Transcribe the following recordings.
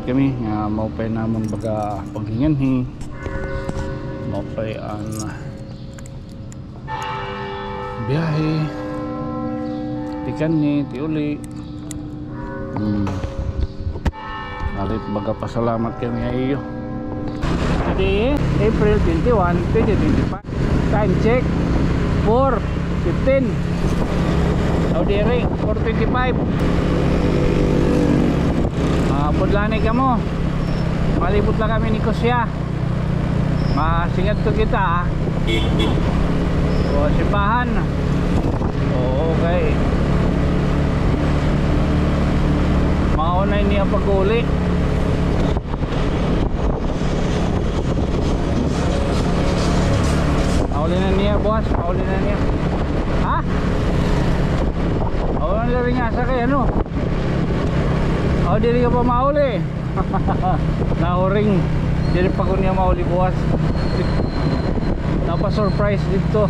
kami nga maupay namon baga paghinganhi maupay ang biyahe tikan ni tiuli alit baga pasalamat kami ayo. Today April 21, 2025. Time check 4:15. Saudi Arabia 4:25. Pudlanay ka mo. Malibot lang kami ni Kusya. Masingat to kita. O simbahan. Okay. Maunay niya pag-uli. Mauli na niya boss. Mauli na niya. Ha? Mauli na rin nga sa kay ano. O dili ka pa mauli. Nahuring. Dili pa ko niya mauli buwas. Napa-surprise dito.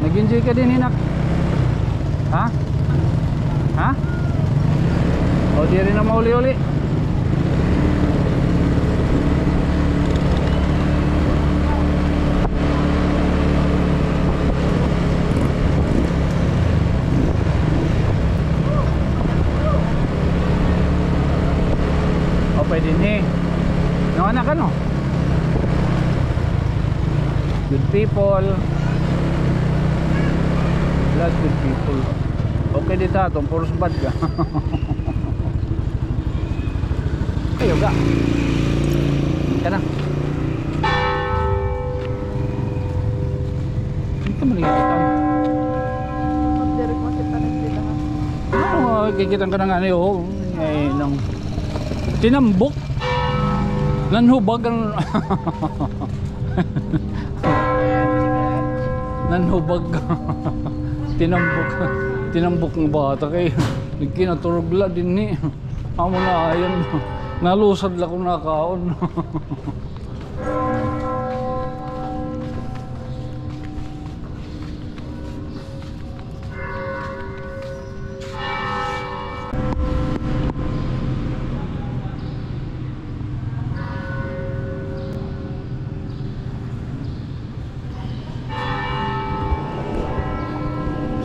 Nag-enjoy ka din hinak. Ha? Ha? O di rin na mauli-uli. Pwede ni naman ka no good people lot good people okay dito atong puros bad ka kayo ka na ito maligitan magdirek mo kita na sila kikitan ka na nga niyo ay nang tinambok nanhubag ang nanhubag tinambok ng bata kay nagkinaturugla din ni amo na ayon nalusad lang kung nakaon.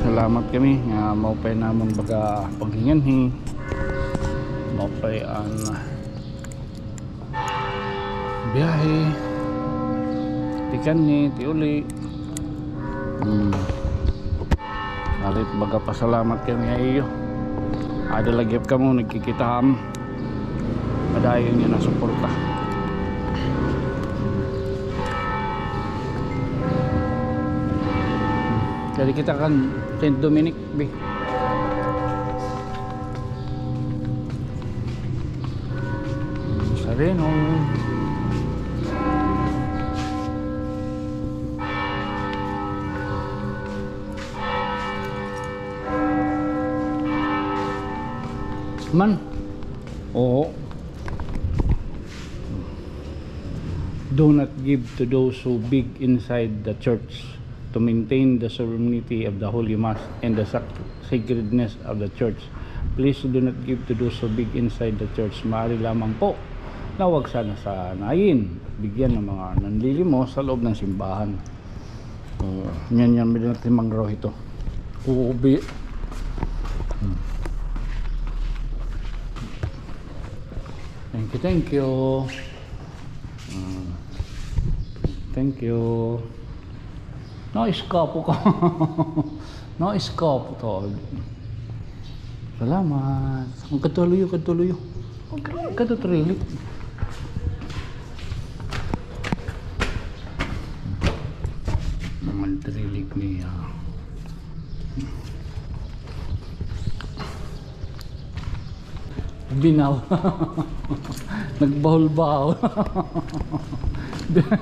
Salamat kami nga maupay namon baga paghinganhi maupay ang biyahe tikan ni tiuli alit baga pasalamat kami ayo. Ada lagi ka mo nagkikitaam padayon niya na suporta. Jadi kita kan Saint Dominic B. Sareno. Man. Oo. Do not give to those who big inside the church, to maintain the solemnity of the Holy Mass and the sacredness of the church. Please do not give to those so big inside the church. Maaari lamang po na huwag sana sanayin bigyan ng mga nanlilimos sa loob ng simbahan. Yan natin mangraw ito. Uubi. Thank you. Thank you. Na-escapo ka. Na-escapo to. Salamat. Ang katuloy. Katuloy. Naman trilik niya. Binaw. Nagbahol-bahol.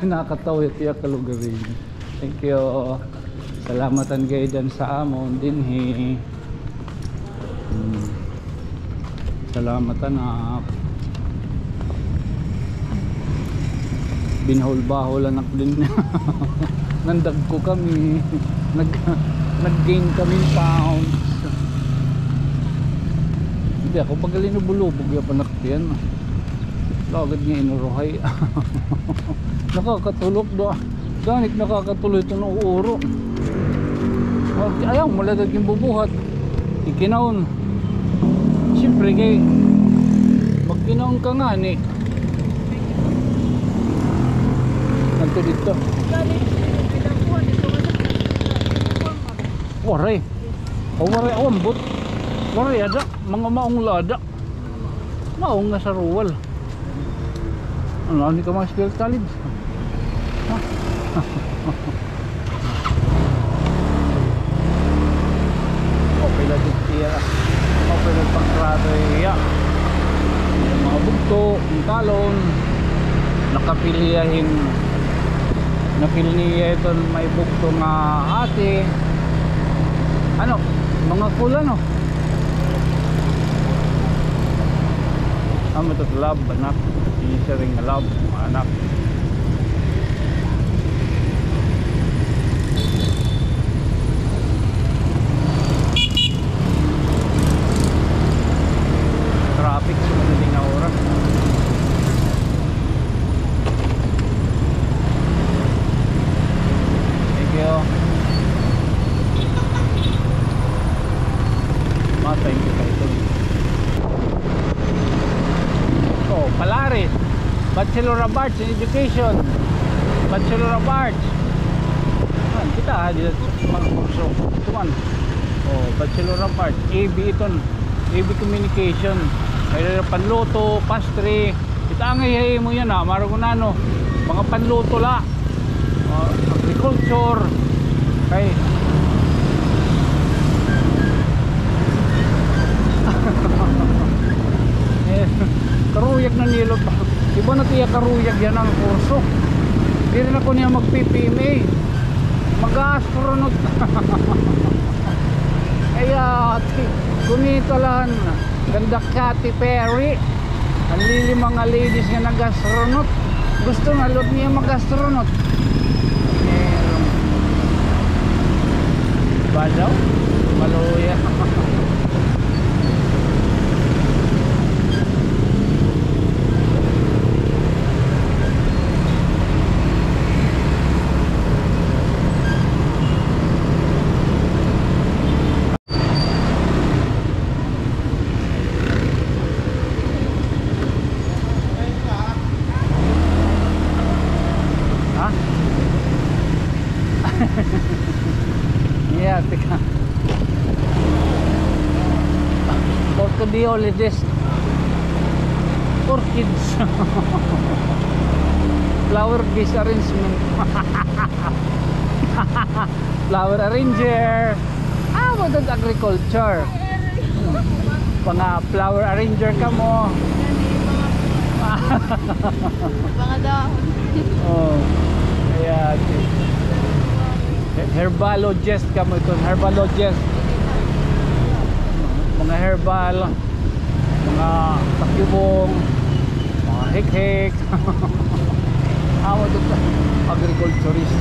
Nakatawa tiyak kalugarin. Thank you. Salamatan kayo dyan sa amon din Salamatan anak. Binahol-bahol anak din. Nandag ko kami. nag-gain kaming pounds. Hindi ako pagaling na bulubog yung panaktiyan. Lagad nga inuruhay. Nakakatulog do. Ganit nakakatuloy ito ng uuro. Ayaw malagad yung bubuhat. Ikinaon. Siyempre kay magkinaon ka nga ni. Nanto dito. Waray. Waray awambot. Waray ada. Mga maong lada. Maong nga sa ruwal. Ano, hindi ka mga spell college? Okay lang dito. Okay lang pangkrado iya. Yung mga bugto, yung talon. Nakapiliyahin. Napiliya ito may bugto nga ate. Ano? Mga kula no? Amo ito lab anak. Isa ring lab anak. Traffic sa madaling na oras. Thank you. Thank you kayo. Oh, Palaris. Bachelor of Arts in Education. Bachelor of Arts. Kita dito mga kurso. Tuman. Oh, Bachelor of Arts. AB iton. AB Communication. May panluto, pastry. Kita ngay mo yan ha. Maragunano. Mga panluto la. Agriculture. Okay. Karuyag na nilot. Iba na tiya karuyag yan ang kurso. Hindi rin ako niya mag-PPMA. Mag-astronaut. Kaya kunita lang. Ganda Katy Perry. Ang lili mga ladies nga nag-astronaut. Gusto nga lot niya mag-astronaut. Ba daw? Maluya. Yeah, tika. Orchideologist. Orchids. Flower base arrangement. Flower arranger. What is agriculture? Mga flower arranger ka mo. Mga dahon. Oh. Ayan. Herbalogist ka mo ito. Herbalogist. Mga herbal. Mga takibong. Mga hik-hik. What is agriculturist.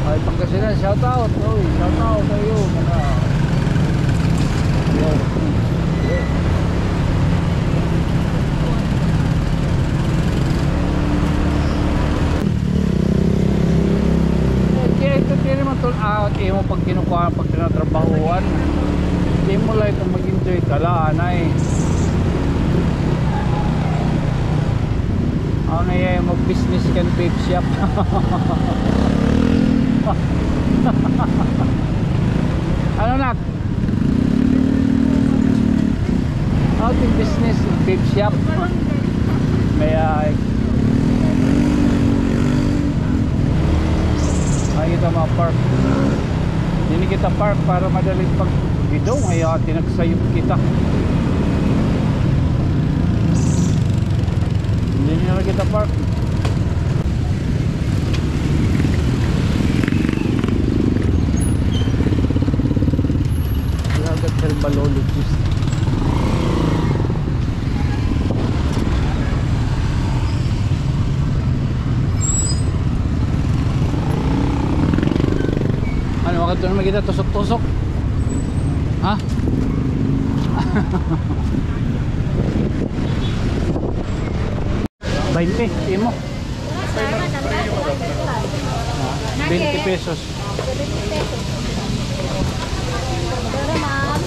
Ay, Pangasinan, shout out. Oy, shout out kayo mga. Kaya ito tiri mo tol out, mo pag kinukuha, pag tinatrabahuan. Hindi mo lang ito mag-enjoy ka anay. Ako na yan, mag-business can vape shop. Ano nak? Outing business vape shop. May kita ma-park. Hindi kita park para madaling pag-bidong. Ay tinagsayop kita. Hindi nyo kita park. Lagat herbalologist. ito naman kita tusok-tusok. Ha? $20, mo. 20 pesos. Pero ma'am.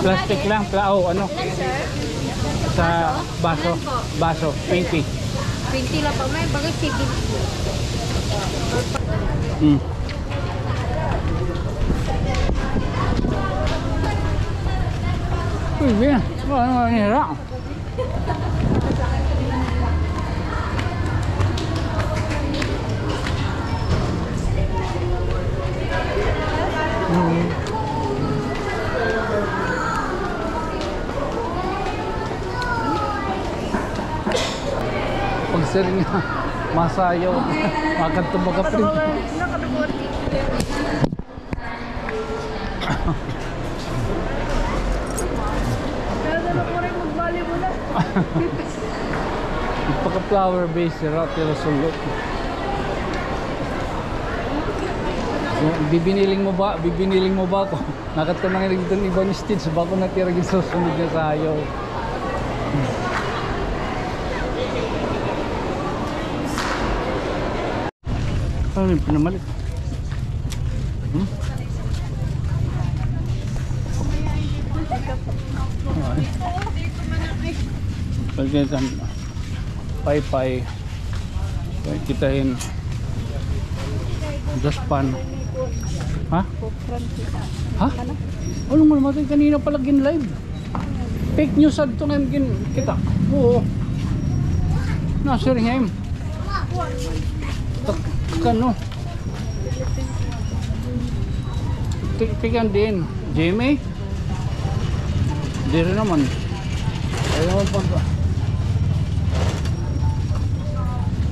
Plastic lang, ano? Ilan sir? Sa baso. Baso, 20. 20 lang pa. May bagay sige. Mm. Uy, bien. Ano nira? Pag sering masayaw, makan tumaga print. Pagka flower base sira pero sulot. So, bibiniling mo ba ako? Nakatanang dito ng ibang stage bako natira gyud sa sunod nga sayaw. Ano yung pinamalit? Pagkitan pay-pay kitahin daspan. Ha? Ha? Ano mo naman kanina pala gin live? Fake news ad to nga kita. Oo. Nasir ngayon. Kano? Tikan din. Jamie? Di rin naman. Ayaw naman pag...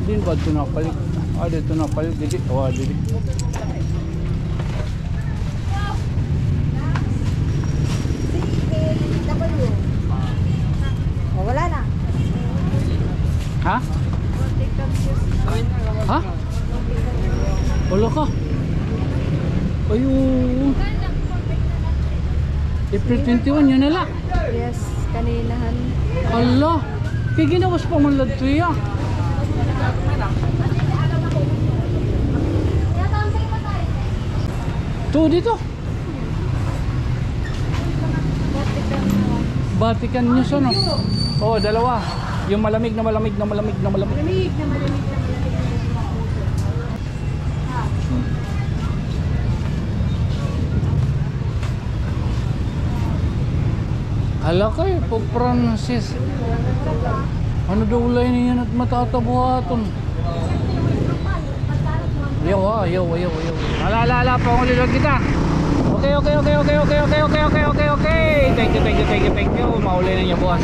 Din ba ito napalit? Dito napalit. Dito. Dito. Wala na. Ha? Ha? Wala ka? Ayun. April 21 yun nala. Yes, kaninahan. Allah. Kaya ginawas pa man ladto ya. To dito. Vatican News ano? Oo, dalawa. Yung malamig na malamig. Hala kayo, Pope Francis. Ano daw ulay niyan at matatabuhaton? Ayaw. Ala, pangulilog kita. Okay. Thank you. Maulay na niya bukas.